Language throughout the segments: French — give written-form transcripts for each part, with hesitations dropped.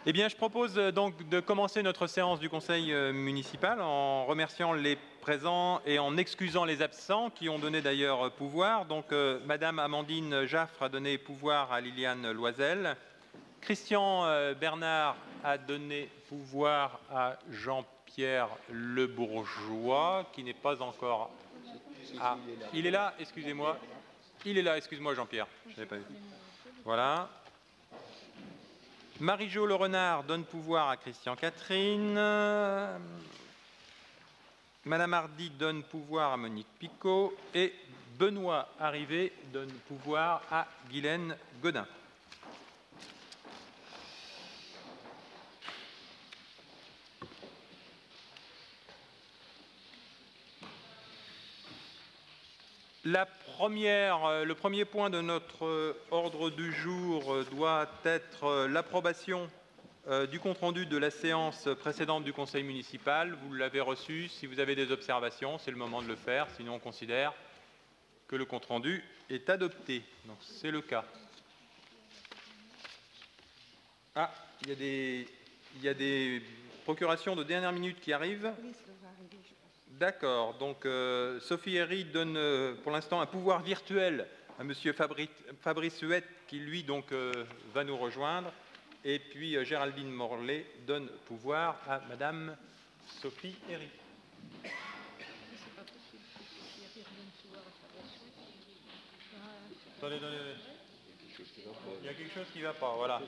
Eh bien, je propose donc de commencer notre séance du Conseil municipal en remerciant les présents et en excusant les absents qui ont donné d'ailleurs pouvoir. Donc, Madame Amandine Jaffre a donné pouvoir à Liliane Loisel. Christian Bernard a donné pouvoir à Jean-Pierre Le Bourgeois, qui n'est pas encore... Ah, il est là, excusez-moi. Il est là, excuse-moi Jean-Pierre. Je n'avais pas vu. Voilà. Marie-Jo Le Renard donne pouvoir à Christian Catherine. Madame Hardy donne pouvoir à Monique Picot. Et Benoît Arrivé donne pouvoir à Guylaine Godin. Le premier point de notre ordre du jour doit être l'approbation du compte-rendu de la séance précédente du Conseil municipal. Vous l'avez reçu. Si vous avez des observations, c'est le moment de le faire. Sinon, on considère que le compte-rendu est adopté. Donc, c'est le cas. Ah, il y a des procurations de dernière minute qui arrivent. D'accord. Donc, Sophie Herry donne pour l'instant un pouvoir virtuel à M. Fabrice Huette, qui lui donc va nous rejoindre. Et puis Géraldine Morlet donne pouvoir à Madame Sophie Herry. Attendez. Il y a quelque chose qui ne va pas, voilà.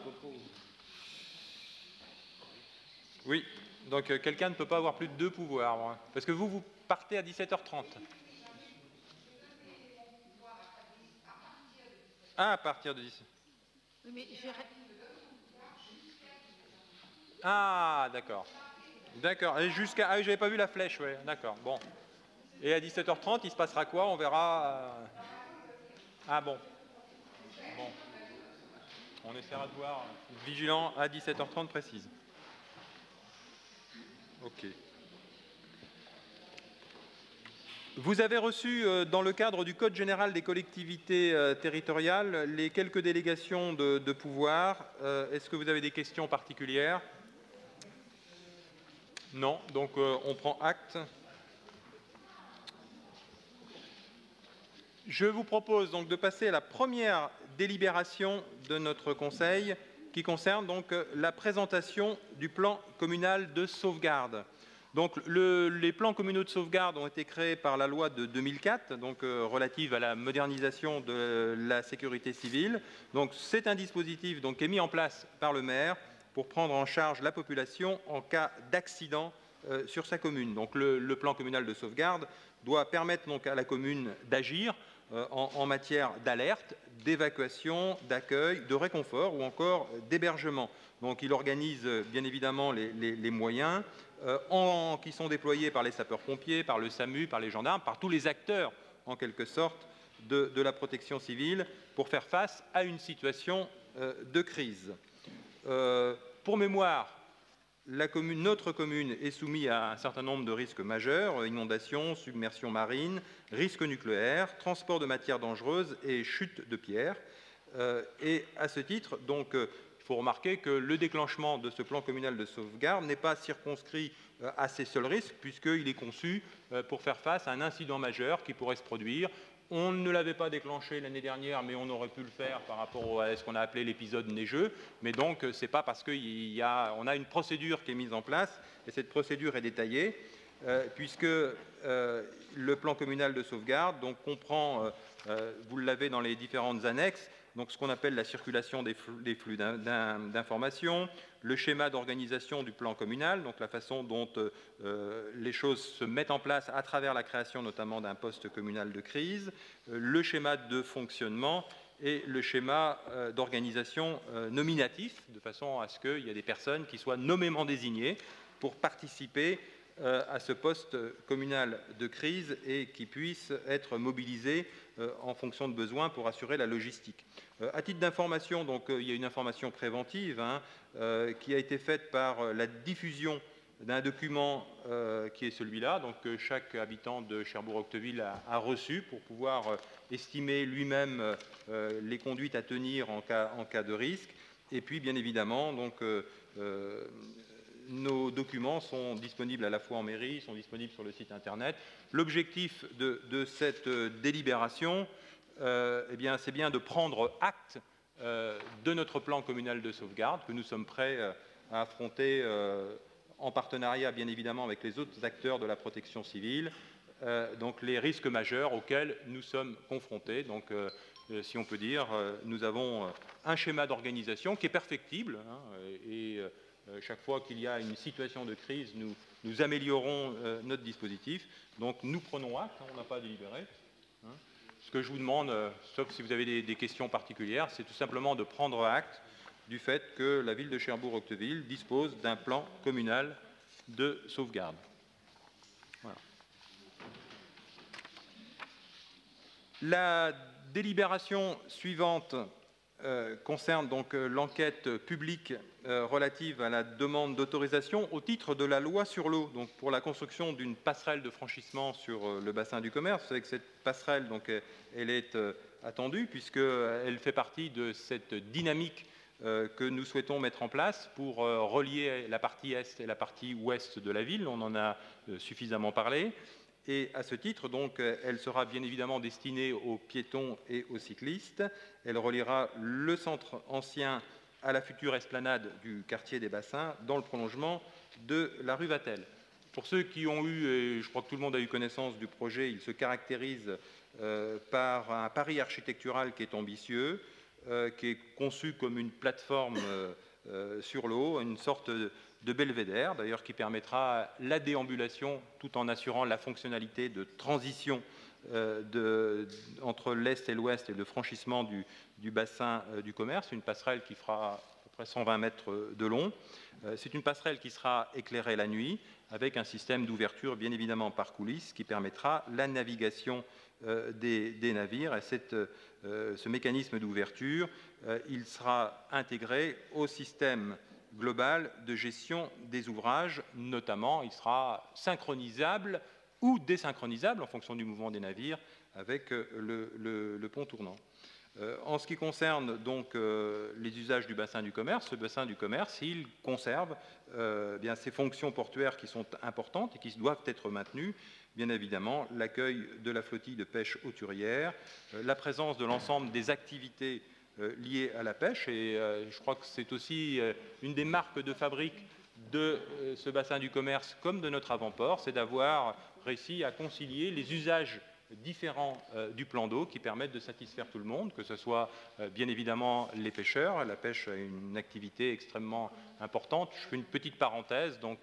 Oui, donc quelqu'un ne peut pas avoir plus de 2 pouvoirs. Parce que vous partez à 17h30. Ah, à partir de 17h. Ah, d'accord. D'accord. Et jusqu'à... Ah oui, j'avais pas vu la flèche, ouais. D'accord. Bon. Et à 17h30, il se passera quoi? On verra. Ah bon. Bon. On essaiera de voir. Vigilant à 17h30 précise. Ok. Vous avez reçu, dans le cadre du Code général des collectivités territoriales, les quelques délégations de pouvoir. Est-ce que vous avez des questions particulières? Non, donc on prend acte. Je vous propose donc de passer à la première délibération de notre Conseil, qui concerne donc la présentation du plan communal de sauvegarde. Donc, les plans communaux de sauvegarde ont été créés par la loi de 2004, donc relative à la modernisation de la sécurité civile. Donc, c'est un dispositif donc, qui est mis en place par le maire pour prendre en charge la population en cas d'accident sur sa commune. Donc, le plan communal de sauvegarde doit permettre donc, à la commune d'agir en matière d'alerte, d'évacuation, d'accueil, de réconfort ou encore d'hébergement. Donc, il organise bien évidemment les moyens qui sont déployés par les sapeurs-pompiers, par le SAMU, par les gendarmes, par tous les acteurs, en quelque sorte, de la protection civile pour faire face à une situation de crise. Pour mémoire, notre commune est soumise à un certain nombre de risques majeurs, inondations, submersion marine, risques nucléaires, transport de matières dangereuses et chute de pierres. Et à ce titre, donc, il faut remarquer que le déclenchement de ce plan communal de sauvegarde n'est pas circonscrit à ces seuls risques, puisqu'il est conçu pour faire face à un incident majeur qui pourrait se produire. On ne l'avait pas déclenché l'année dernière, mais on aurait pu le faire par rapport à ce qu'on a appelé l'épisode neigeux. Mais donc, ce n'est pas parce qu'on a une procédure qui est mise en place, et cette procédure est détaillée, puisque le plan communal de sauvegarde donc, comprend, vous l'avez dans les différentes annexes, donc ce qu'on appelle la circulation des flux d'informations, le schéma d'organisation du plan communal, donc la façon dont les choses se mettent en place à travers la création notamment d'un poste communal de crise, le schéma de fonctionnement et le schéma d'organisation nominatif, de façon à ce qu'il y ait des personnes qui soient nommément désignées pour participer à ce poste communal de crise et qui puissent être mobilisés en fonction de besoins pour assurer la logistique. À titre d'information, donc, il y a une information préventive qui a été faite par la diffusion d'un document qui est celui-là, donc que chaque habitant de Cherbourg-Octeville a reçu pour pouvoir estimer lui-même les conduites à tenir en cas de risque. Et puis, bien évidemment, donc, nos documents sont disponibles à la fois en mairie, sont disponibles sur le site internet. L'objectif de cette délibération, eh bien, c'est bien de prendre acte de notre plan communal de sauvegarde que nous sommes prêts à affronter en partenariat, bien évidemment, avec les autres acteurs de la protection civile, donc les risques majeurs auxquels nous sommes confrontés. Donc, si on peut dire, nous avons un schéma d'organisation qui est perfectible, hein, et chaque fois qu'il y a une situation de crise, nous améliorons notre dispositif. Donc, nous prenons acte, hein, on n'a pas à délibérer. Hein. Ce que je vous demande, sauf si vous avez des questions particulières, c'est tout simplement de prendre acte du fait que la ville de Cherbourg-Octeville dispose d'un plan communal de sauvegarde. Voilà. La délibération suivante concerne donc l'enquête publique relative à la demande d'autorisation au titre de la loi sur l'eau, donc pour la construction d'une passerelle de franchissement sur le bassin du commerce. Vous savez que cette passerelle, donc, elle est attendue puisqu'elle fait partie de cette dynamique que nous souhaitons mettre en place pour relier la partie est et la partie ouest de la ville. On en a suffisamment parlé. Et à ce titre, donc, elle sera bien évidemment destinée aux piétons et aux cyclistes. Elle reliera le centre ancien à la future esplanade du quartier des Bassins, dans le prolongement de la rue Vatel. Pour ceux qui ont eu, et je crois que tout le monde a eu connaissance du projet, il se caractérise par un pari architectural qui est ambitieux, qui est conçu comme une plateforme sur l'eau, une sorte de belvédère, d'ailleurs, qui permettra la déambulation tout en assurant la fonctionnalité de transition entre l'Est et l'Ouest et de franchissement du bassin du commerce, une passerelle qui fera à peu près 120 mètres de long. C'est une passerelle qui sera éclairée la nuit avec un système d'ouverture bien évidemment par coulisses qui permettra la navigation des navires. Et ce mécanisme d'ouverture, il sera intégré au système global de gestion des ouvrages, notamment il sera synchronisable ou désynchronisable en fonction du mouvement des navires avec le pont tournant. En ce qui concerne donc les usages du bassin du commerce, ce bassin du commerce, il conserve bien ces fonctions portuaires qui sont importantes et qui doivent être maintenues. Bien évidemment, l'accueil de la flottille de pêche hauturière, la présence de l'ensemble des activités liées à la pêche, et je crois que c'est aussi une des marques de fabrique de ce bassin du commerce comme de notre avant-port, c'est d'avoir réussi à concilier les usages différents du plan d'eau qui permettent de satisfaire tout le monde, que ce soit bien évidemment les pêcheurs. La pêche est une activité extrêmement importante. Je fais une petite parenthèse, donc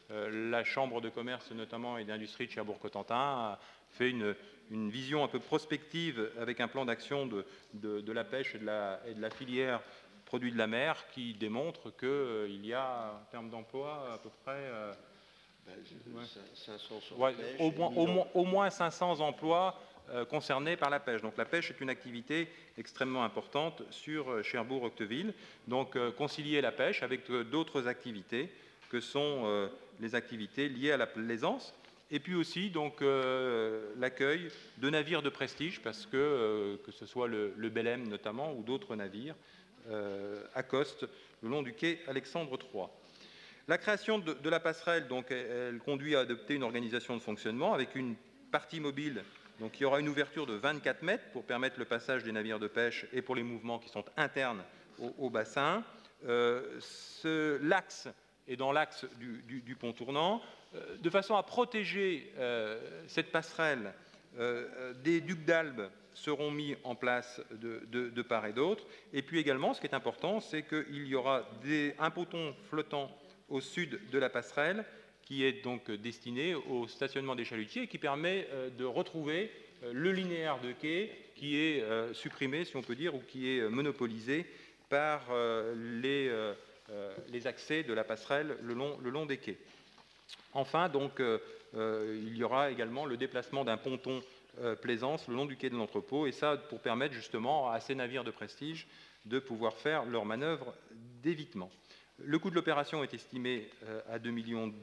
la Chambre de commerce notamment et d'industrie de Cherbourg-Cotentin a fait une vision un peu prospective avec un plan d'action de la pêche et de la filière produits de la mer qui démontre qu'il y a, en termes d'emploi, à peu près 500 ouais, pêche, au moins 500 emplois concernés par la pêche. Donc la pêche est une activité extrêmement importante sur Cherbourg-Octeville. Donc concilier la pêche avec d'autres activités que sont les activités liées à la plaisance. Et puis aussi donc l'accueil de navires de prestige, parce que ce soit le Belém notamment ou d'autres navires accostent le long du quai Alexandre III. La création de la passerelle, donc, elle conduit à adopter une organisation de fonctionnement avec une partie mobile. Donc, il y aura une ouverture de 24 mètres pour permettre le passage des navires de pêche et pour les mouvements qui sont internes au bassin. L'axe est dans l'axe du pont tournant, de façon à protéger cette passerelle. Des ducs d'Albe seront mis en place de part et d'autre. Et puis également, ce qui est important, c'est qu'il y aura un ponton flottant au sud de la passerelle, qui est donc destiné au stationnement des chalutiers et qui permet de retrouver le linéaire de quai qui est supprimé, si on peut dire, ou qui est monopolisé par les accès de la passerelle le long des quais. Enfin, donc, il y aura également le déplacement d'un ponton plaisance le long du quai de l'entrepôt, et ça pour permettre justement à ces navires de prestige de pouvoir faire leur manœuvre d'évitement. Le coût de l'opération est estimé à 2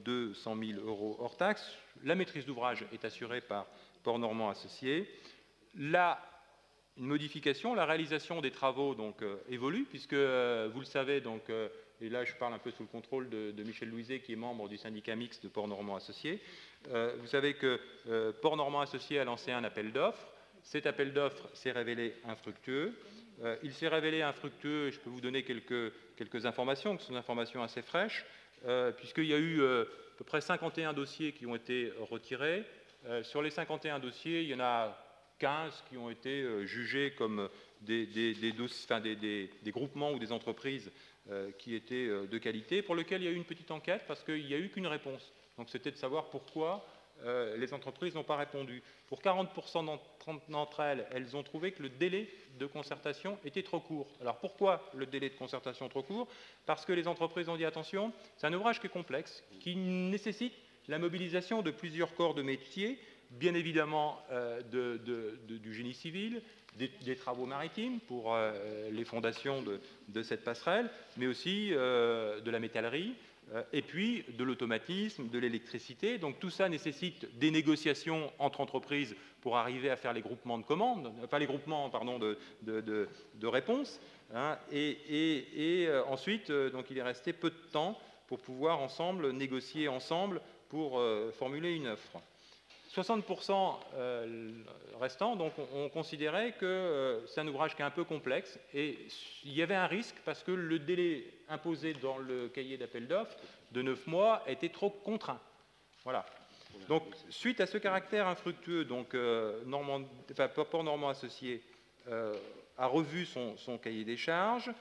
200 000 € hors taxe. La maîtrise d'ouvrage est assurée par Port Normand Associés. La une modification. La réalisation des travaux donc, évolue, puisque vous le savez, donc, et là je parle un peu sous le contrôle de Michel Louiset, qui est membre du syndicat mixte de Port Normand Associés. Vous savez que Port Normand Associés a lancé un appel d'offres. Cet appel d'offres s'est révélé infructueux. Il s'est révélé infructueux, je peux vous donner quelques informations, qui sont des informations assez fraîches, puisqu'il y a eu à peu près 51 dossiers qui ont été retirés. Sur les 51 dossiers, il y en a 15 qui ont été jugés comme des groupements ou des entreprises qui étaient de qualité, pour lesquels il y a eu une petite enquête, parce qu'il n'y a eu qu'une réponse. Donc c'était de savoir pourquoi les entreprises n'ont pas répondu. Pour 40% d'entre elles, elles ont trouvé que le délai de concertation était trop court. Alors pourquoi le délai de concertation trop court? Parce que les entreprises ont dit attention, c'est un ouvrage qui est complexe, qui nécessite la mobilisation de plusieurs corps de métier, bien évidemment du génie civil, des travaux maritimes pour les fondations de cette passerelle, mais aussi de la métallerie, et puis de l'automatisme, de l'électricité. Donc tout ça nécessite des négociations entre entreprises pour arriver à faire les groupements de commandes, enfin les groupements, pardon, de réponses. Hein, et ensuite, donc il est resté peu de temps pour pouvoir ensemble négocier ensemble pour formuler une offre. 60% restant, donc on considérait que c'est un ouvrage qui est un peu complexe et il y avait un risque parce que le délai imposé dans le cahier d'appel d'offres de 9 mois était trop contraint. Voilà. Donc, suite à ce caractère infructueux, donc, Port Normand Associés a revu son cahier des charges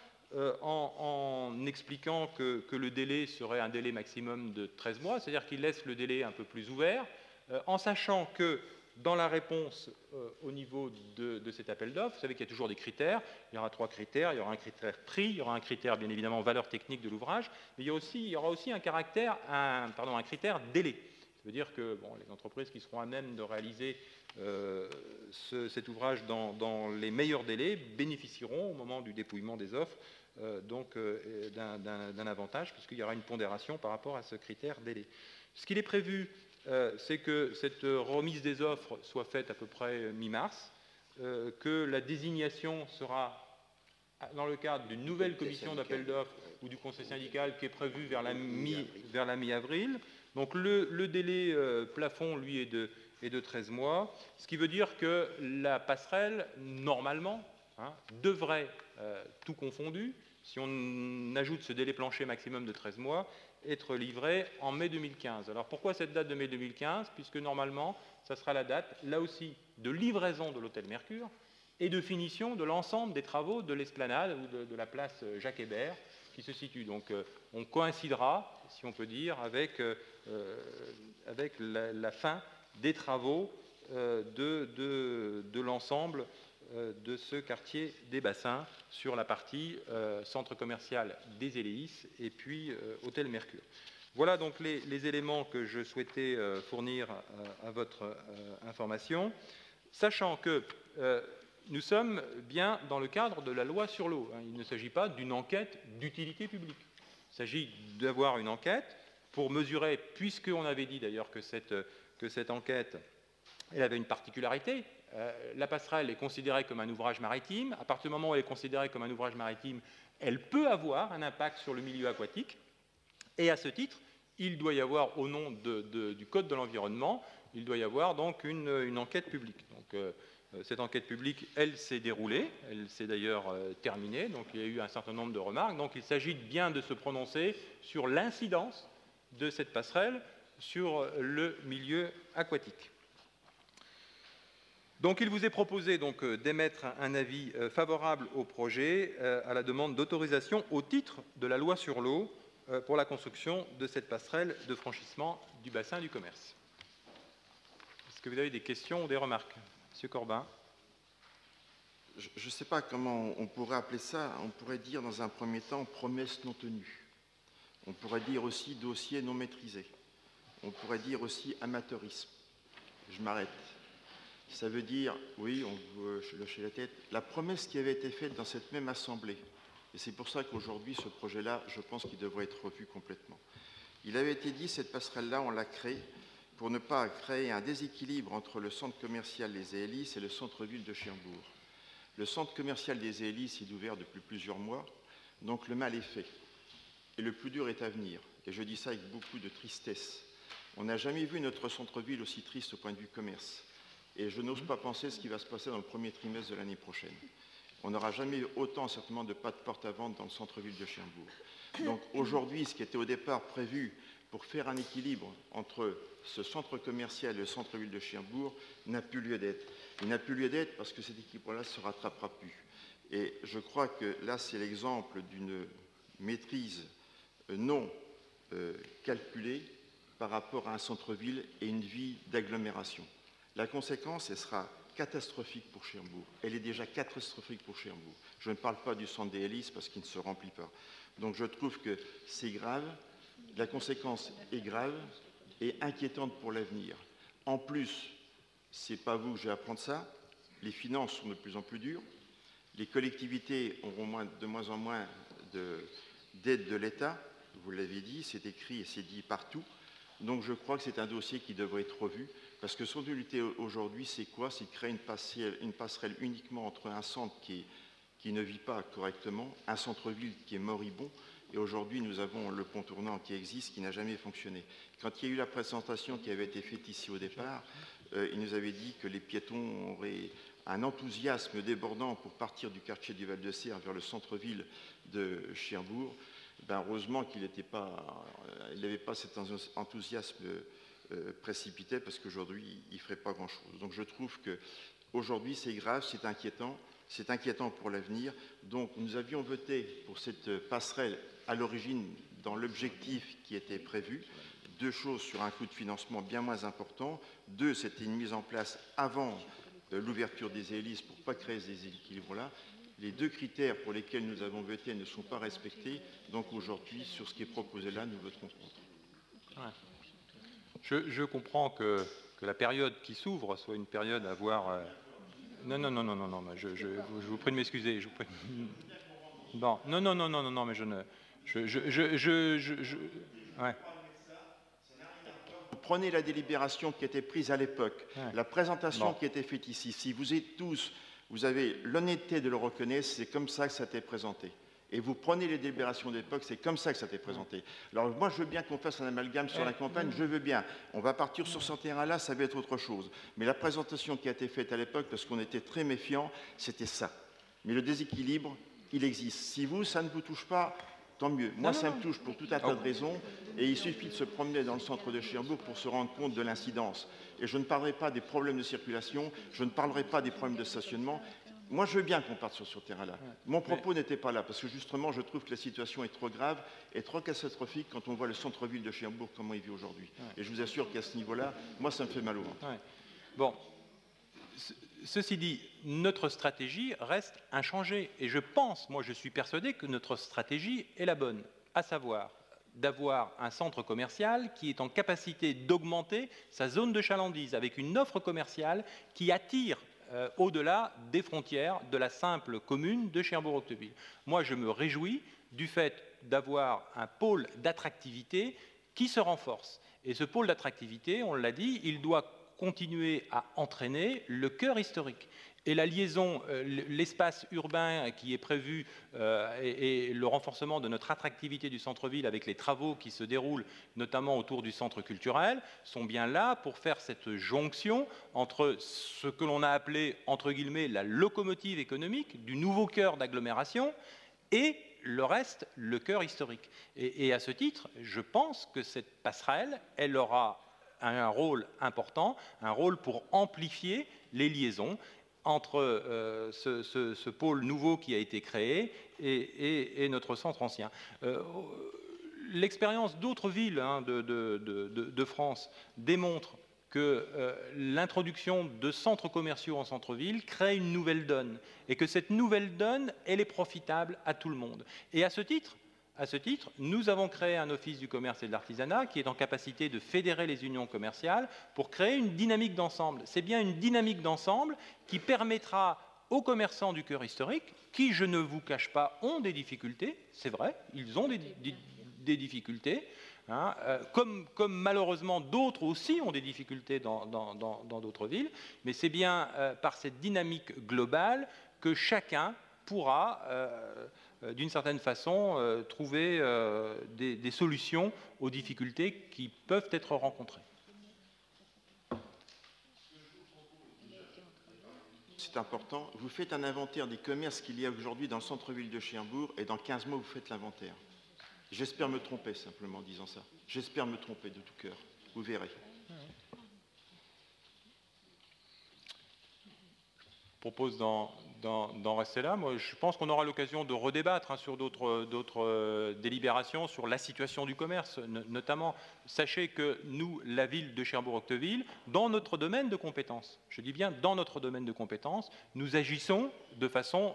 en expliquant que le délai serait un délai maximum de 13 mois, c'est-à-dire qu'il laisse le délai un peu plus ouvert, en sachant que dans la réponse au niveau de cet appel d'offres, vous savez qu'il y a toujours des critères, il y aura 3 critères, il y aura un critère prix, il y aura un critère bien évidemment valeur technique de l'ouvrage, mais il y aura aussi un critère délai. Ça veut dire que bon, les entreprises qui seront à même de réaliser cet ouvrage dans les meilleurs délais bénéficieront au moment du dépouillement des offres d'un avantage, puisqu'il y aura une pondération par rapport à ce critère délai. Ce qu'il est prévu, c'est que cette remise des offres soit faite à peu près mi-mars, que la désignation sera dans le cadre d'une nouvelle commission d'appel d'offres ou du conseil syndical qui est prévu vers la mi-avril. Donc le délai plafond, lui, est de 13 mois, ce qui veut dire que la passerelle, normalement, devrait, tout confondu, si on ajoute ce délai plancher maximum de 13 mois, être livrée en mai 2015. Alors pourquoi cette date de mai 2015? Puisque normalement, ça sera la date, là aussi, de livraison de l'hôtel Mercure et de finition de l'ensemble des travaux de l'esplanade ou de la place Jacques Hébert qui se situe. Donc on coïncidera, si on peut dire, avec la fin des travaux de l'ensemble de ce quartier des Bassins sur la partie centre commercial des Éléis et puis hôtel Mercure. Voilà donc les éléments que je souhaitais fournir à votre information, sachant que nous sommes bien dans le cadre de la loi sur l'eau. Il ne s'agit pas d'une enquête d'utilité publique. Il s'agit d'avoir une enquête pour mesurer, puisqu'on avait dit d'ailleurs que cette enquête, elle avait une particularité. La passerelle est considérée comme un ouvrage maritime. À partir du moment où elle est considérée comme un ouvrage maritime, elle peut avoir un impact sur le milieu aquatique. Et à ce titre, il doit y avoir, au nom du Code de l'environnement, il doit y avoir donc une enquête publique. Donc, cette enquête publique, elle s'est déroulée, elle s'est d'ailleurs terminée, donc il y a eu un certain nombre de remarques. Donc il s'agit bien de se prononcer sur l'incidence de cette passerelle sur le milieu aquatique. Donc il vous est proposé d'émettre un avis favorable au projet à la demande d'autorisation au titre de la loi sur l'eau pour la construction de cette passerelle de franchissement du bassin du commerce. Est-ce que vous avez des questions ou des remarques? Monsieur Corbin. Je ne sais pas comment on pourrait appeler ça. On pourrait dire dans un premier temps promesse non tenue. On pourrait dire aussi dossier non maîtrisé. On pourrait dire aussi amateurisme. Je m'arrête. Ça veut dire, oui, on veut lâcher la tête, la promesse qui avait été faite dans cette même assemblée. Et c'est pour ça qu'aujourd'hui, ce projet-là, je pense qu'il devrait être revu complètement. Il avait été dit, cette passerelle-là, on l'a créée pour ne pas créer un déséquilibre entre le centre commercial Les Élis et le centre-ville de Cherbourg. Le centre commercial des Hélices est ouvert depuis plusieurs mois, donc le mal est fait. Et le plus dur est à venir. Et je dis ça avec beaucoup de tristesse. On n'a jamais vu notre centre-ville aussi triste au point de vue commerce. Et je n'ose pas penser ce qui va se passer dans le premier trimestre de l'année prochaine. On n'aura jamais eu autant certainement de pas de porte à vendre dans le centre-ville de Cherbourg. Donc aujourd'hui, ce qui était au départ prévu pour faire un équilibre entre ce centre commercial et le centre-ville de Cherbourg n'a plus lieu d'être. Il n'a plus lieu d'être parce que cet équilibre-là ne se rattrapera plus. Et je crois que là, c'est l'exemple d'une maîtrise non calculée par rapport à un centre-ville et une vie d'agglomération. La conséquence, elle sera catastrophique pour Cherbourg. Elle est déjà catastrophique pour Cherbourg. Je ne parle pas du centre des Hélices parce qu'il ne se remplit pas. Donc je trouve que c'est grave, la conséquence est grave et inquiétante pour l'avenir. En plus, ce n'est pas vous que je vais apprendre ça, les finances sont de plus en plus dures, les collectivités auront de moins en moins d'aide de l'État, vous l'avez dit, c'est écrit et c'est dit partout. Donc je crois que c'est un dossier qui devrait être revu, parce que son utilité aujourd'hui, c'est quoi? C'est de créer une passerelle uniquement entre un centre qui ne vit pas correctement, un centre-ville qui est moribond, et aujourd'hui nous avons le pont tournant qui existe, qui n'a jamais fonctionné. Quand il y a eu la présentation qui avait été faite ici au départ, il nous avait dit que les piétons auraient un enthousiasme débordant pour partir du quartier du Val-de-Serre vers le centre-ville de Cherbourg. Ben, heureusement qu'il n'avait pas cet enthousiasme précipité, parce qu'aujourd'hui, il ne ferait pas grand-chose. Donc je trouve qu'aujourd'hui, c'est grave, c'est inquiétant pour l'avenir. Donc nous avions voté pour cette passerelle à l'origine dans l'objectif qui était prévu. Deux choses sur un coût de financement bien moins important. Deux, c'était une mise en place avant l'ouverture des Hélices pour ne pas créer ces déséquilibres-là. Les deux critères pour lesquels nous avons voté ne sont pas respectés. Donc aujourd'hui, sur ce qui est proposé là, nous voterons contre. Ouais. Je comprends que la période qui s'ouvre soit une période à voir... Non, je vous prie de m'excuser. Bon, non, mais je ne... Ouais. Vous prenez la délibération qui était prise à l'époque, ouais. La présentation qui était faite ici. Si vous êtes tous, vous avez l'honnêteté de le reconnaître, c'est comme ça que ça a été présenté. Et vous prenez les délibérations d'époque, c'est comme ça que ça a été présenté. Alors moi, je veux bien qu'on fasse un amalgame sur la campagne, je veux bien. On va partir sur ce terrain-là, ça va être autre chose. Mais la présentation qui a été faite à l'époque, parce qu'on était très méfiants, c'était ça. Mais le déséquilibre, il existe. Si vous, ça ne vous touche pas, tant mieux. Moi, ça me touche pour tout un tas de raisons. Et il suffit de se promener dans le centre de Cherbourg pour se rendre compte de l'incidence. Et je ne parlerai pas des problèmes de circulation, je ne parlerai pas des problèmes de stationnement. Moi, je veux bien qu'on parte sur ce terrain-là. Mon propos n'était pas là, parce que justement, je trouve que la situation est trop grave et trop catastrophique quand on voit le centre-ville de Cherbourg, comment il vit aujourd'hui. Et je vous assure qu'à ce niveau-là, moi, ça me fait mal au ventre. Bon, ceci dit, notre stratégie reste inchangée. Et je pense, moi, je suis persuadé que notre stratégie est la bonne, à savoir d'avoir un centre commercial qui est en capacité d'augmenter sa zone de chalandise avec une offre commerciale qui attire au-delà des frontières de la simple commune de Cherbourg-Octeville. Moi, je me réjouis du fait d'avoir un pôle d'attractivité qui se renforce. Et ce pôle d'attractivité, on l'a dit, il doit continuer à entraîner le cœur historique. Et la liaison, l'espace urbain qui est prévu et le renforcement de notre attractivité du centre-ville avec les travaux qui se déroulent notamment autour du centre culturel sont bien là pour faire cette jonction entre ce que l'on a appelé, entre guillemets, la locomotive économique du nouveau cœur d'agglomération et le reste, le cœur historique. Et à ce titre, je pense que cette passerelle, elle aura un rôle important, un rôle pour amplifier les liaisons entre ce pôle nouveau qui a été créé et notre centre ancien. L'expérience d'autres villes de France démontre que l'introduction de centres commerciaux en centre-ville crée une nouvelle donne et que cette nouvelle donne, elle est profitable à tout le monde. Et à ce titre, nous avons créé un office du commerce et de l'artisanat qui est en capacité de fédérer les unions commerciales pour créer une dynamique d'ensemble. C'est bien une dynamique d'ensemble qui permettra aux commerçants du cœur historique, qui, je ne vous cache pas, ont des difficultés, c'est vrai, ils ont des difficultés, hein, comme malheureusement d'autres aussi ont des difficultés dans d'autres villes, mais c'est bien par cette dynamique globale que chacun pourra, d'une certaine façon, trouver des solutions aux difficultés qui peuvent être rencontrées. C'est important. Vous faites un inventaire des commerces qu'il y a aujourd'hui dans le centre-ville de Cherbourg et dans 15 mois, vous faites l'inventaire. J'espère me tromper simplement en disant ça. J'espère me tromper de tout cœur. Vous verrez. Je propose d'en rester là. Moi, je pense qu'on aura l'occasion de redébattre sur d'autres délibérations, sur la situation du commerce, notamment. Sachez que nous, la ville de Cherbourg-Octeville, dans notre domaine de compétences, je dis bien dans notre domaine de compétences, nous agissons de façon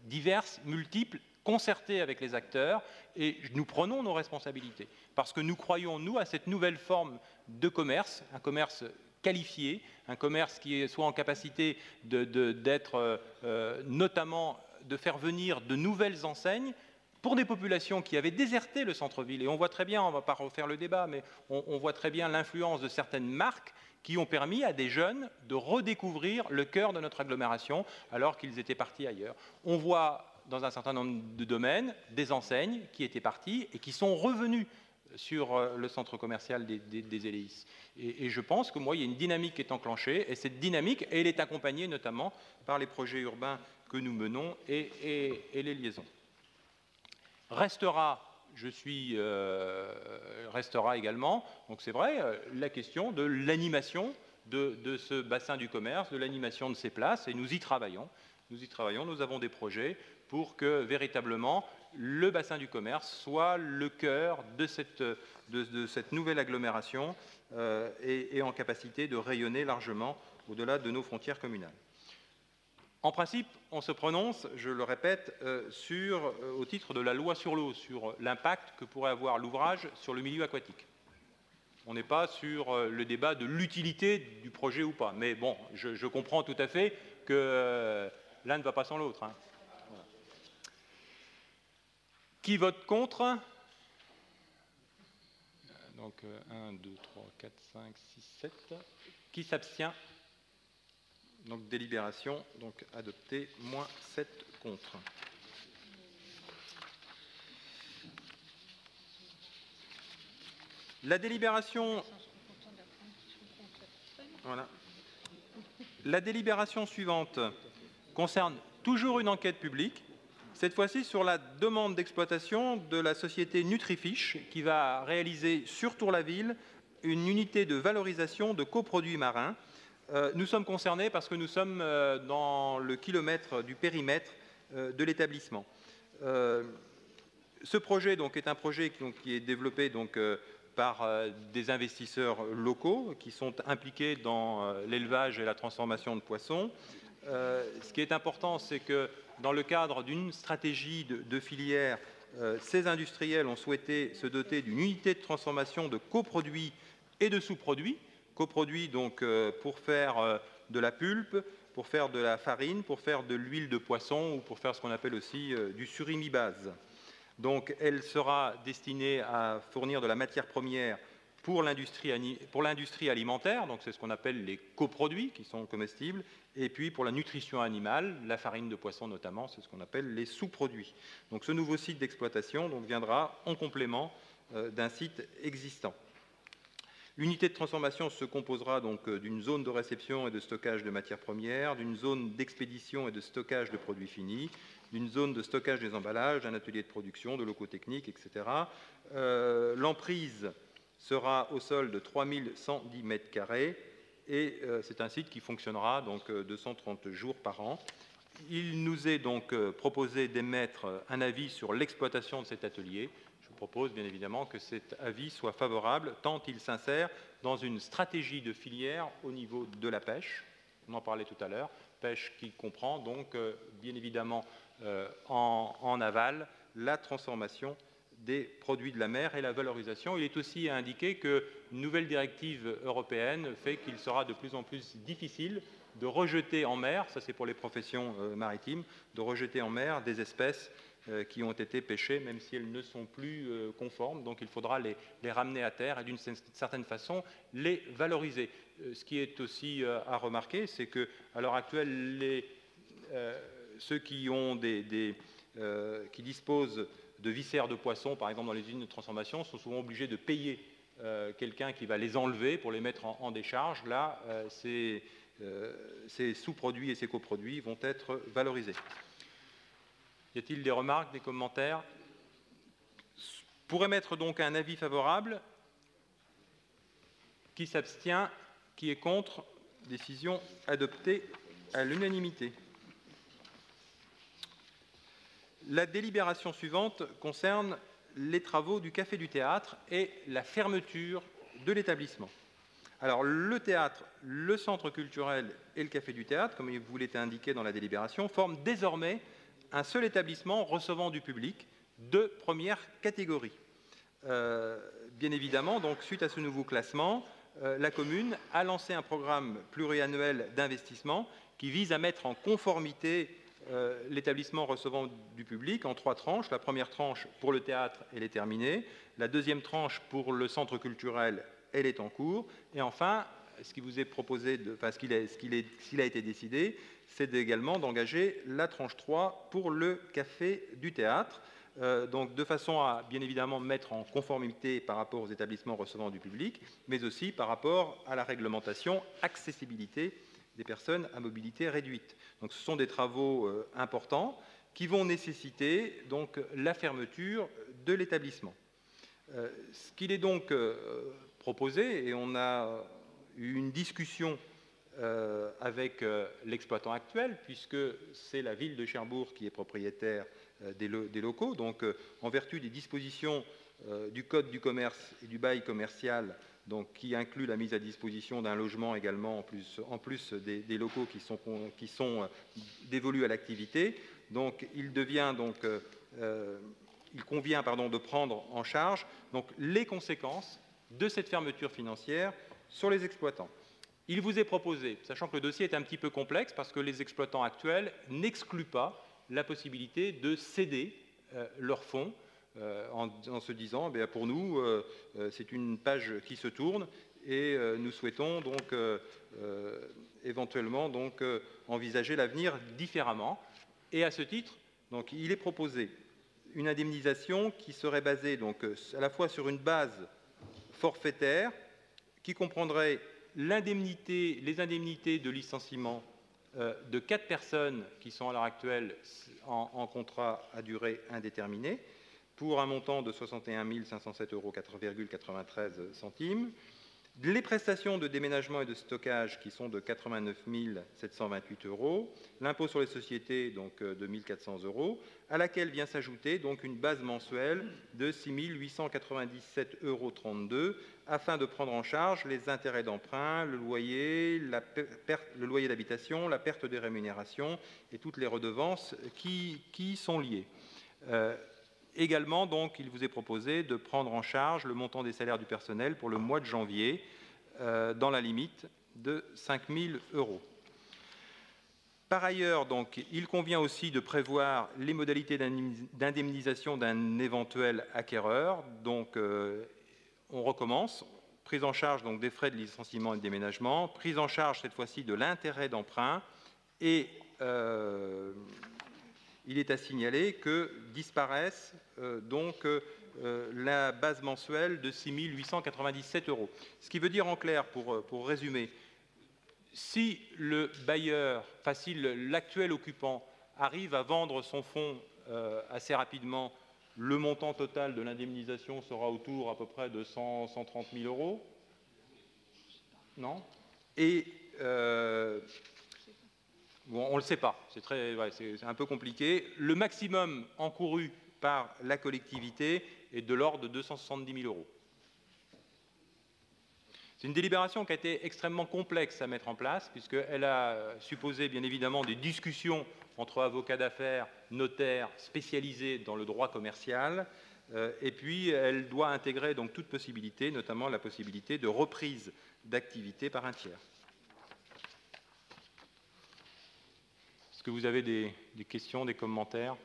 diverse, multiple, concertée avec les acteurs, et nous prenons nos responsabilités. Parce que nous croyons, nous, à cette nouvelle forme de commerce, un commerce qualifié, un commerce qui soit en capacité d'être notamment de faire venir de nouvelles enseignes pour des populations qui avaient déserté le centre-ville. Et on voit très bien, on ne va pas refaire le débat, mais on voit très bien l'influence de certaines marques qui ont permis à des jeunes de redécouvrir le cœur de notre agglomération alors qu'ils étaient partis ailleurs. On voit dans un certain nombre de domaines des enseignes qui étaient parties et qui sont revenues sur le centre commercial des Éléis. Et je pense que moi, il y a une dynamique qui est enclenchée, et cette dynamique, elle est accompagnée notamment par les projets urbains que nous menons et les liaisons. Restera également, donc c'est vrai, la question de l'animation de ce bassin du commerce, de l'animation de ces places, et nous y travaillons. Nous avons des projets pour que véritablement le bassin du commerce soit le cœur de cette nouvelle agglomération et en capacité de rayonner largement au-delà de nos frontières communales. En principe, on se prononce, je le répète, au titre de la loi sur l'eau, sur l'impact que pourrait avoir l'ouvrage sur le milieu aquatique. On n'est pas sur le débat de l'utilité du projet ou pas. Mais bon, je comprends tout à fait que l'un ne va pas sans l'autre. Hein. Voilà. Qui vote contre? Donc 1, 2, 3, 4, 5, 6, 7. Qui s'abstient? Donc délibération, donc adopté, moins 7 contre. La délibération... Voilà. La délibération suivante concerne toujours une enquête publique, cette fois-ci sur la demande d'exploitation de la société Nutrifiche qui va réaliser sur Tour-la-Ville une unité de valorisation de coproduits marins. Nous sommes concernés parce que nous sommes dans le kilomètre du périmètre de l'établissement. Ce projet donc, est un projet qui est développé donc, par des investisseurs locaux qui sont impliqués dans l'élevage et la transformation de poissons. Ce qui est important, c'est que dans le cadre d'une stratégie de filière, ces industriels ont souhaité se doter d'une unité de transformation de coproduits et de sous-produits. Coproduits donc pour faire de la pulpe, pour faire de la farine, pour faire de l'huile de poisson ou pour faire ce qu'on appelle aussi du surimi base. Donc elle sera destinée à fournir de la matière première pour l'industrie alimentaire, donc c'est ce qu'on appelle les coproduits qui sont comestibles, et puis pour la nutrition animale, la farine de poisson notamment, c'est ce qu'on appelle les sous-produits. Donc ce nouveau site d'exploitation viendra en complément d'un site existant. L'unité de transformation se composera donc d'une zone de réception et de stockage de matières premières, d'une zone d'expédition et de stockage de produits finis, d'une zone de stockage des emballages, d'un atelier de production, de locaux techniques, etc. L'emprise sera au sol de 3110 mètres carrés et c'est un site qui fonctionnera donc 230 jours par an. Il nous est donc proposé d'émettre un avis sur l'exploitation de cet atelier. Je propose bien évidemment que cet avis soit favorable tant il s'insère dans une stratégie de filière au niveau de la pêche. On en parlait tout à l'heure, pêche qui comprend donc bien évidemment en aval la transformation des produits de la mer et la valorisation. Il est aussi indiqué qu'une nouvelle directive européenne fait qu'il sera de plus en plus difficile de rejeter en mer, ça c'est pour les professions maritimes, de rejeter en mer des espèces qui ont été pêchées, même si elles ne sont plus conformes. Donc il faudra les ramener à terre et d'une certaine façon les valoriser. Ce qui est aussi à remarquer, c'est qu'à l'heure actuelle, ceux qui disposent de viscères de poisson, par exemple dans les usines de transformation, sont souvent obligés de payer quelqu'un qui va les enlever pour les mettre en décharge. Là, ces sous-produits et ces coproduits vont être valorisés. Y a-t-il des remarques, des commentaires? Pour émettre donc un avis favorable, qui s'abstient, qui est contre? Décision adoptée à l'unanimité. La délibération suivante concerne les travaux du Café du Théâtre et la fermeture de l'établissement. Alors, le théâtre, le centre culturel et le Café du Théâtre, comme il vous l'était indiqué dans la délibération, forment désormais un seul établissement recevant du public de première catégorie. Bien évidemment, donc, suite à ce nouveau classement, la commune a lancé un programme pluriannuel d'investissement qui vise à mettre en conformité l'établissement recevant du public en 3 tranches. La première tranche pour le théâtre, elle est terminée. La deuxième tranche pour le centre culturel, elle est en cours. Et enfin, ce qui vous est proposé, s'il a été décidé, c'est également d'engager la tranche 3 pour le Café du Théâtre. Donc de façon à, bien évidemment, mettre en conformité par rapport aux établissements recevant du public, mais aussi par rapport à la réglementation accessibilité des personnes à mobilité réduite. Donc ce sont des travaux importants qui vont nécessiter donc la fermeture de l'établissement. Ce qu'il est donc proposé, et on a eu une discussion avec l'exploitant actuel, puisque c'est la ville de Cherbourg qui est propriétaire des locaux. Donc, en vertu des dispositions du Code du commerce et du bail commercial, donc, qui inclut la mise à disposition d'un logement également, en plus des locaux qui sont dévolus à l'activité. Donc, il convient de prendre en charge donc, les conséquences de cette fermeture financière sur les exploitants. Il vous est proposé, sachant que le dossier est un petit peu complexe, parce que les exploitants actuels n'excluent pas la possibilité de céder leurs fonds en se disant, bien, pour nous, c'est une page qui se tourne et nous souhaitons donc éventuellement donc, envisager l'avenir différemment. Et à ce titre, donc, il est proposé une indemnisation qui serait basée donc, à la fois sur une base forfaitaire qui comprendrait les indemnités de licenciement de 4 personnes qui sont à l'heure actuelle en contrat à durée indéterminée pour un montant de 61 507,93 €. Les prestations de déménagement et de stockage qui sont de 89 728 €, l'impôt sur les sociétés donc de 1 400 €, à laquelle vient s'ajouter donc une base mensuelle de 6 897,32 € afin de prendre en charge les intérêts d'emprunt, le loyer d'habitation, la perte des rémunérations et toutes les redevances qui sont liées. Également, donc, il vous est proposé de prendre en charge le montant des salaires du personnel pour le mois de janvier dans la limite de 5 000 €. Par ailleurs, donc, il convient aussi de prévoir les modalités d'indemnisation d'un éventuel acquéreur. Donc, on recommence. Prise en charge donc, des frais de licenciement et de déménagement, prise en charge cette fois-ci de l'intérêt d'emprunt et il est à signaler que disparaissent la base mensuelle de 6 897 €. Ce qui veut dire en clair, pour résumer, si le bailleur, si l'actuel occupant arrive à vendre son fonds assez rapidement, le montant total de l'indemnisation sera autour à peu près de 130 000 €. Non? Et bon, on ne le sait pas, c'est un peu compliqué. Le maximum encouru par la collectivité est de l'ordre de 270 000 €. C'est une délibération qui a été extrêmement complexe à mettre en place, puisqu'elle a supposé bien évidemment des discussions entre avocats d'affaires, notaires spécialisés dans le droit commercial, et puis elle doit intégrer donc toute possibilité, notamment la possibilité de reprise d'activité par un tiers. Est-ce que vous avez des questions, des commentaires?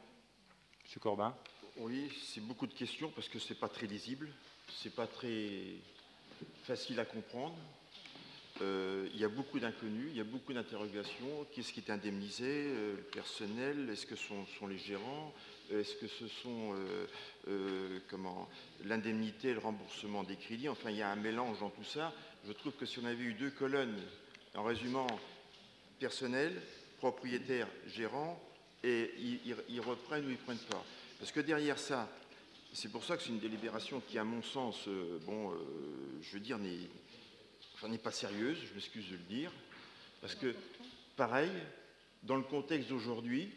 Monsieur Corbin? Oui, c'est beaucoup de questions parce que ce n'est pas très lisible, ce n'est pas très facile à comprendre. il y a beaucoup d'inconnus, il y a beaucoup d'interrogations. Qu'est-ce qui est indemnisé? Le personnel? Est-ce que ce sont les gérants? Est-ce que ce sont l'indemnité, le remboursement des crédits? Enfin, il y a un mélange dans tout ça. Je trouve que si on avait eu 2 colonnes, en résumant, personnel, propriétaire, gérant, et ils reprennent ou ils ne prennent pas. Parce que derrière ça, c'est pour ça que c'est une délibération qui, à mon sens, je veux dire, n'est pas sérieuse, je m'excuse de le dire, parce que, pareil, dans le contexte d'aujourd'hui,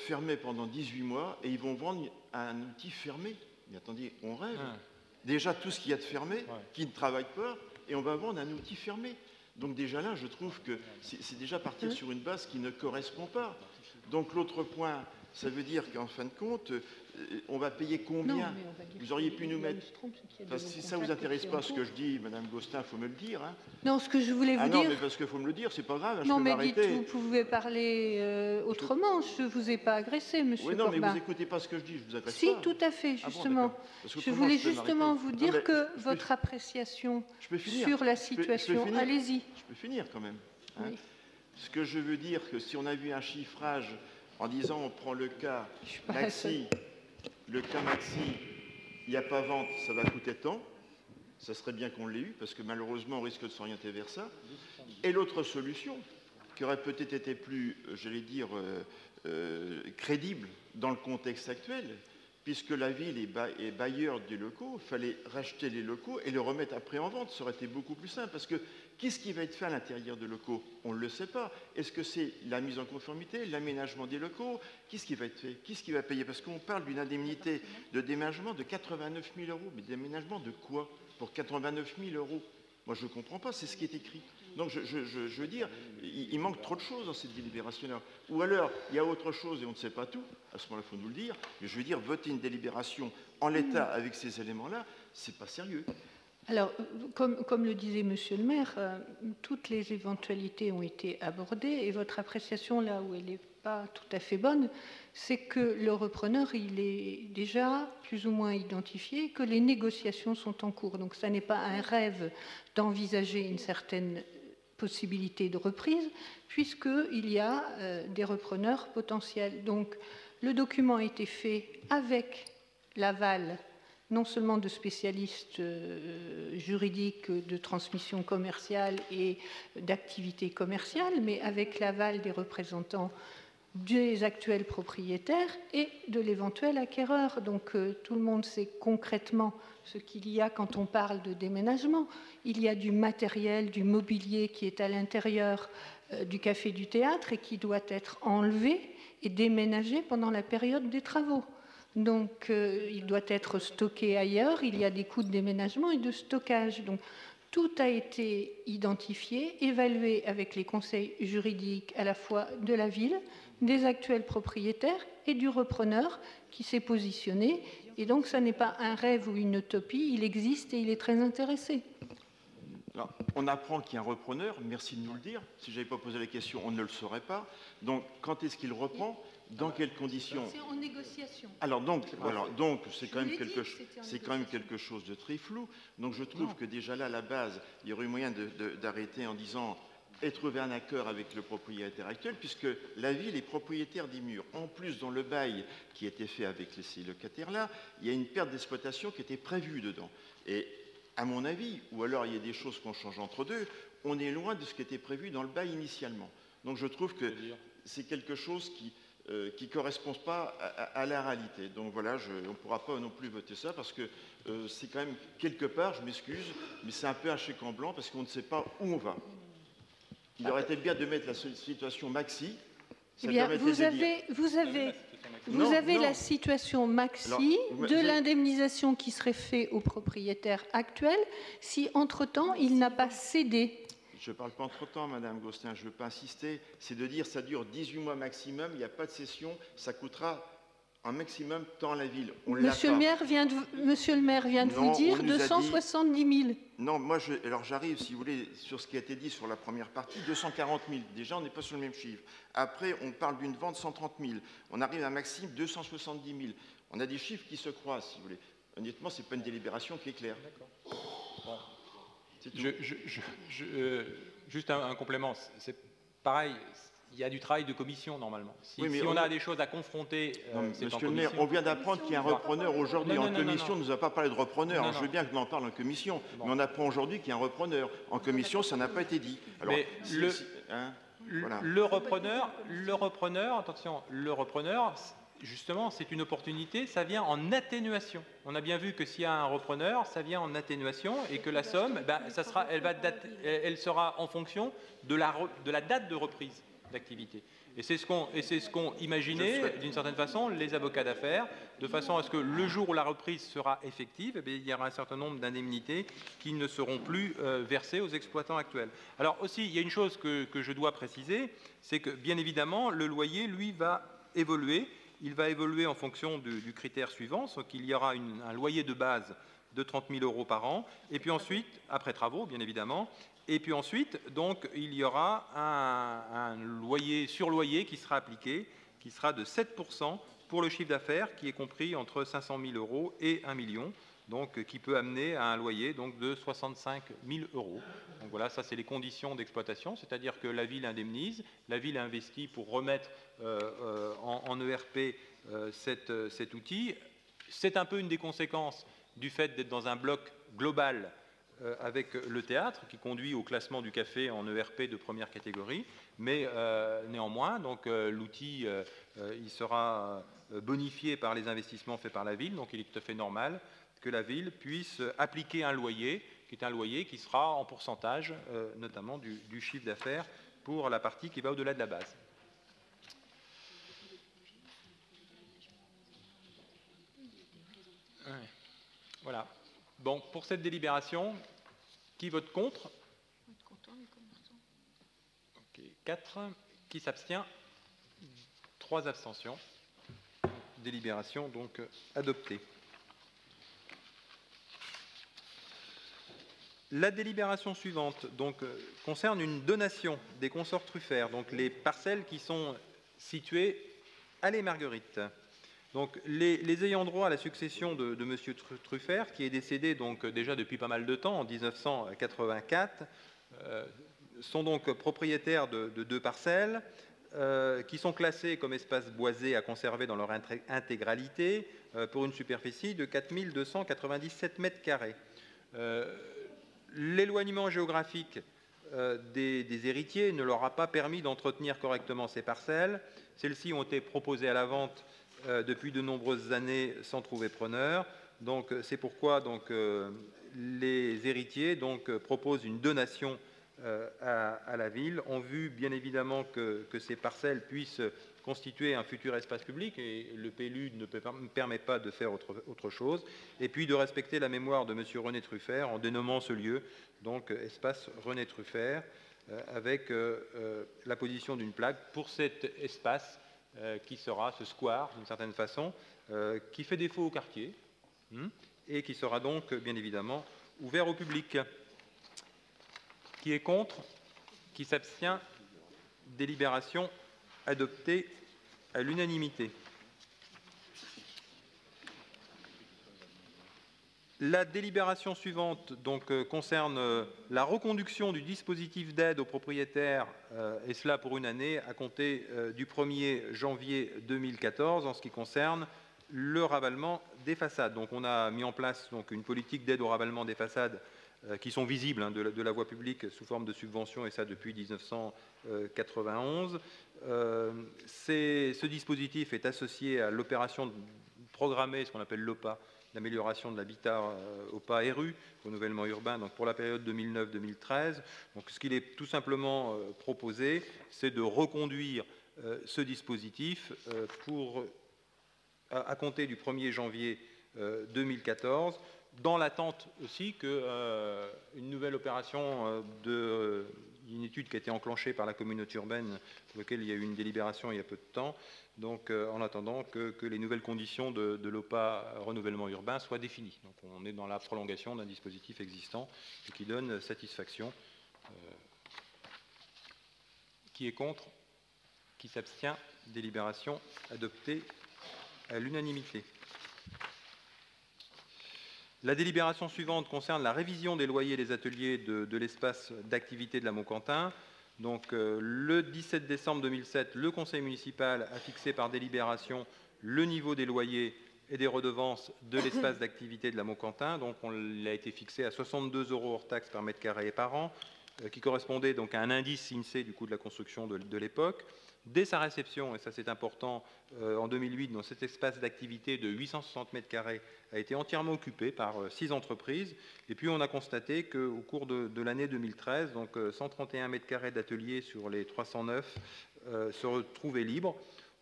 fermé pendant 18 mois, et ils vont vendre un outil fermé. Mais attendez, on rêve. Déjà, tout ce qu'il y a de fermé, qui ne travaille pas, et on va vendre un outil fermé. Donc déjà là, je trouve que c'est déjà partir sur une base qui ne correspond pas. Donc l'autre point, ça veut dire qu'en fin de compte, on va payer combien? Vous auriez pu nous mettre... Parce que si ça ne vous intéresse pas ce que je dis, Madame Gosselin, il faut me le dire. Hein. Non, ce que je voulais vous dire... non, mais parce qu'il faut me le dire, c'est pas grave, hein, non, je peux mais dites, vous pouvez parler autrement, je ne vous ai pas agressé, monsieur Oui, non, Corbin. mais vous n'écoutez pas ce que je dis, je vous agresse si, pas. Si, tout à fait, justement. Ah bon, je voulais justement vous dire que votre appréciation sur la situation... Allez-y. Je peux finir quand même. Hein. Oui. Ce que je veux dire, que si on a vu un chiffrage en disant on prend le cas Maxi, le cas Maxi, il n'y a pas vente, ça va coûter tant, ça serait bien qu'on l'ait eu, parce que malheureusement on risque de s'orienter vers ça. Et l'autre solution, qui aurait peut-être été plus, j'allais dire, crédible dans le contexte actuel, puisque la ville est bailleur des locaux, il fallait racheter les locaux et les remettre après en vente. Ça aurait été beaucoup plus simple, parce que qu'est-ce qui va être fait à l'intérieur des locaux? On ne le sait pas. Est-ce que c'est la mise en conformité, l'aménagement des locaux? Qu'est-ce qui va être fait? Qu'est-ce qui va payer? Parce qu'on parle d'une indemnité de déménagement de 89 000 €. Mais déménagement de quoi pour 89 000 €? Moi, je ne comprends pas, c'est ce qui est écrit. Donc, je veux dire, il manque trop de choses dans cette délibération-là. Ou alors, il y a autre chose et on ne sait pas tout, à ce moment-là, il faut nous le dire. Mais je veux dire, voter une délibération en l'état avec ces éléments-là, ce n'est pas sérieux. Alors, comme le disait Monsieur le maire, toutes les éventualités ont été abordées et votre appréciation, là où elle n'est pas tout à fait bonne, c'est que le repreneur, il est déjà plus ou moins identifié, que les négociations sont en cours. Donc, ça n'est pas un rêve d'envisager une certaine possibilité de reprise, puisqu'il y a des repreneurs potentiels. Donc, le document a été fait avec l'aval non seulement de spécialistes juridiques de transmission commerciale et d'activité commerciale, mais avec l'aval des représentants des actuels propriétaires et de l'éventuel acquéreur. Donc tout le monde sait concrètement ce qu'il y a quand on parle de déménagement. Il y a du matériel, du mobilier qui est à l'intérieur du café du théâtre et qui doit être enlevé et déménagé pendant la période des travaux. Donc, il doit être stocké ailleurs. Il y a des coûts de déménagement et de stockage. Donc, tout a été identifié, évalué avec les conseils juridiques à la fois de la ville, des actuels propriétaires et du repreneur qui s'est positionné. Et donc, ça n'est pas un rêve ou une utopie. Il existe et il est très intéressé. Alors, on apprend qu'il y a un repreneur. Merci de nous le dire. Si je n'avais pas posé la question, on ne le saurait pas. Donc, quand est-ce qu'il reprend ? Dans quelles conditions? C'est en négociation. Alors donc c'est quand même quelque chose de très flou. Donc je trouve que déjà là, à la base, il y aurait eu moyen d'arrêter en disant et trouver un accord avec le propriétaire actuel, puisque la ville est propriétaire des murs. En plus, dans le bail qui a été fait avec ces locataires-là, il y a une perte d'exploitation qui était prévue dedans. Et à mon avis, ou alors il y a des choses qu'on change entre deux, on est loin de ce qui était prévu dans le bail initialement. Donc je trouve que c'est quelque chose qui ne correspond pas à la réalité. Donc voilà, on ne pourra pas non plus voter ça parce que c'est quand même quelque part, je m'excuse, mais c'est un peu un chèque en blanc parce qu'on ne sait pas où on va. Il aurait été bien de mettre la situation Maxi. Eh bien, vous avez la situation Maxi de l'indemnisation qui serait faite au propriétaire actuel si, entre-temps, il n'a pas cédé. Je ne parle pas entre-temps, Madame Gosselin, je ne veux pas insister. C'est de dire que ça dure 18 mois maximum, il n'y a pas de cession, ça coûtera un maximum tant à la ville. Monsieur le maire vient de vous dire 270 000. Non, alors j'arrive, si vous voulez, sur ce qui a été dit sur la première partie, 240 000. Déjà, on n'est pas sur le même chiffre. Après, on parle d'une vente 130 000. On arrive à un maximum 270 000. On a des chiffres qui se croisent, si vous voulez. Honnêtement, ce n'est pas une délibération qui est claire. D'accord. Bon. Juste un complément, c'est pareil, il y a du travail de commission normalement. Si on a des choses à confronter, c'est en commission. Monsieur le maire, on vient d'apprendre qu'il y a un repreneur aujourd'hui en commission. On ne nous a pas parlé de repreneur. Je veux bien que l'on en parle en commission, mais on apprend aujourd'hui qu'il y a un repreneur. En commission, ça n'a pas été dit. Alors, le repreneur, attention, le repreneur, justement, c'est une opportunité, ça vient en atténuation. On a bien vu que s'il y a un repreneur, ça vient en atténuation et que la somme, elle sera en fonction de la date de reprise d'activité. Et c'est ce qu'ont imaginé, d'une certaine façon, les avocats d'affaires, de façon à ce que le jour où la reprise sera effective, il y aura un certain nombre d'indemnités qui ne seront plus versées aux exploitants actuels. Alors aussi, il y a une chose que je dois préciser, c'est que, bien évidemment, le loyer, lui, va évoluer. Il va évoluer en fonction du critère suivant, c'est qu'il y aura un loyer de base de 30 000 € par an, et puis ensuite, après travaux, bien évidemment, et puis ensuite, donc, il y aura un loyer sur loyer qui sera appliqué, qui sera de 7% pour le chiffre d'affaires, qui est compris entre 500 000 € et 1 million, donc qui peut amener à un loyer donc, de 65 000 €. Donc voilà, ça c'est les conditions d'exploitation, c'est-à-dire que la ville indemnise, la ville investit pour remettre en ERP cet outil. C'est un peu une des conséquences du fait d'être dans un bloc global avec le théâtre, qui conduit au classement du café en ERP de première catégorie, mais néanmoins, donc l'outil il sera bonifié par les investissements faits par la ville, donc il est tout à fait normal que la ville puisse appliquer un loyer, qui est un loyer qui sera en pourcentage, notamment du chiffre d'affaires, pour la partie qui va au-delà de la base. Ouais. Voilà. Bon, pour cette délibération, qui vote contre? Ok, 4. Qui s'abstient? 3 abstentions. Délibération donc adoptée. La délibération suivante donc, concerne une donation des consorts Truffert, donc les parcelles qui sont situées à les Marguerites. Donc, les ayants droit à la succession de M. Truffert, qui est décédé donc, déjà depuis pas mal de temps, en 1984, sont donc propriétaires de 2 parcelles qui sont classées comme espaces boisés à conserver dans leur intégralité pour une superficie de 4 297 mètres carrés. L'éloignement géographique des héritiers ne leur a pas permis d'entretenir correctement ces parcelles. Celles-ci ont été proposées à la vente depuis de nombreuses années sans trouver preneur. Donc, c'est pourquoi donc, les héritiers donc, proposent une donation à la ville, en vue bien évidemment que ces parcelles puissent constituer un futur espace public, et le PLU ne permet pas de faire autre chose, et puis de respecter la mémoire de M. René Truffert en dénommant ce lieu donc espace René Truffert, avec la position d'une plaque pour cet espace qui sera ce square, d'une certaine façon, qui fait défaut au quartier, et qui sera donc, bien évidemment, ouvert au public. Qui est contre? Qui s'abstient? Délibération adoptée à l'unanimité. La délibération suivante donc, concerne la reconduction du dispositif d'aide aux propriétaires, et cela pour une année, à compter du 1er janvier 2014, en ce qui concerne le ravalement des façades. Donc, on a mis en place donc, une politique d'aide au ravalement des façades qui sont visibles de la voie publique sous forme de subventions, et ça depuis 1991. Ce dispositif est associé à l'opération programmée, ce qu'on appelle l'OPA, l'amélioration de l'habitat OPA et rue, renouvellement urbain, donc pour la période 2009-2013. Donc, ce qu'il est tout simplement proposé, c'est de reconduire ce dispositif à compter du 1er janvier 2014, dans l'attente aussi qu'une nouvelle opération une étude qui a été enclenchée par la communauté urbaine, pour laquelle il y a eu une délibération il y a peu de temps, donc en attendant que les nouvelles conditions de l'OPA renouvellement urbain soient définies. Donc on est dans la prolongation d'un dispositif existant et qui donne satisfaction. Qui est contre? Qui s'abstient? Délibération adoptée à l'unanimité. La délibération suivante concerne la révision des loyers des ateliers de l'espace d'activité de la Montquentin. Donc, le 17 décembre 2007, le conseil municipal a fixé par délibération le niveau des loyers et des redevances de l'espace d'activité de la Montquentin. Donc, il a été fixé à 62 € hors taxe par mètre carré et par an, qui correspondait donc à un indice INSEE du coût de la construction de l'époque. Dès sa réception, et ça c'est important, en 2008, dans cet espace d'activité de 860 mètres carrés a été entièrement occupé par 6 entreprises. Et puis on a constaté qu'au cours de l'année 2013, donc 131 mètres carrés d'ateliers sur les 309 se retrouvaient libres.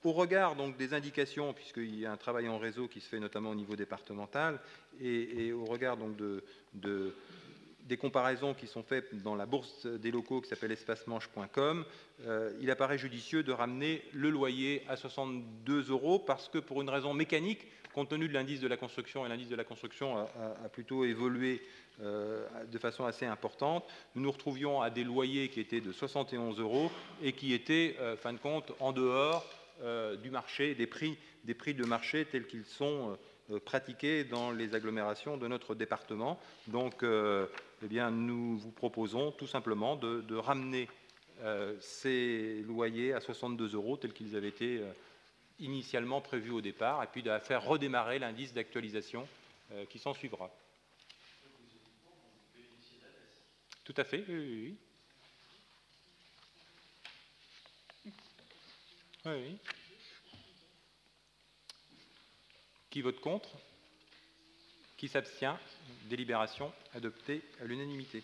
Au regard donc des indications, puisqu'il y a un travail en réseau qui se fait notamment au niveau départemental, et au regard donc des comparaisons qui sont faites dans la bourse des locaux qui s'appelle espacemanche.com, il apparaît judicieux de ramener le loyer à 62 € parce que pour une raison mécanique, compte tenu de l'indice de la construction, et l'indice de la construction a plutôt évolué de façon assez importante, nous nous retrouvions à des loyers qui étaient de 71 € et qui étaient, fin de compte, en dehors du marché, des prix de marché tels qu'ils sont pratiqués dans les agglomérations de notre département. Donc, eh bien, nous vous proposons tout simplement de ramener ces loyers à 62 € tels qu'ils avaient été initialement prévus au départ, et puis de faire redémarrer l'indice d'actualisation qui s'en suivra. Tout à fait, oui. Oui. Qui vote contre? Qui s'abstient? Délibération adoptée à l'unanimité.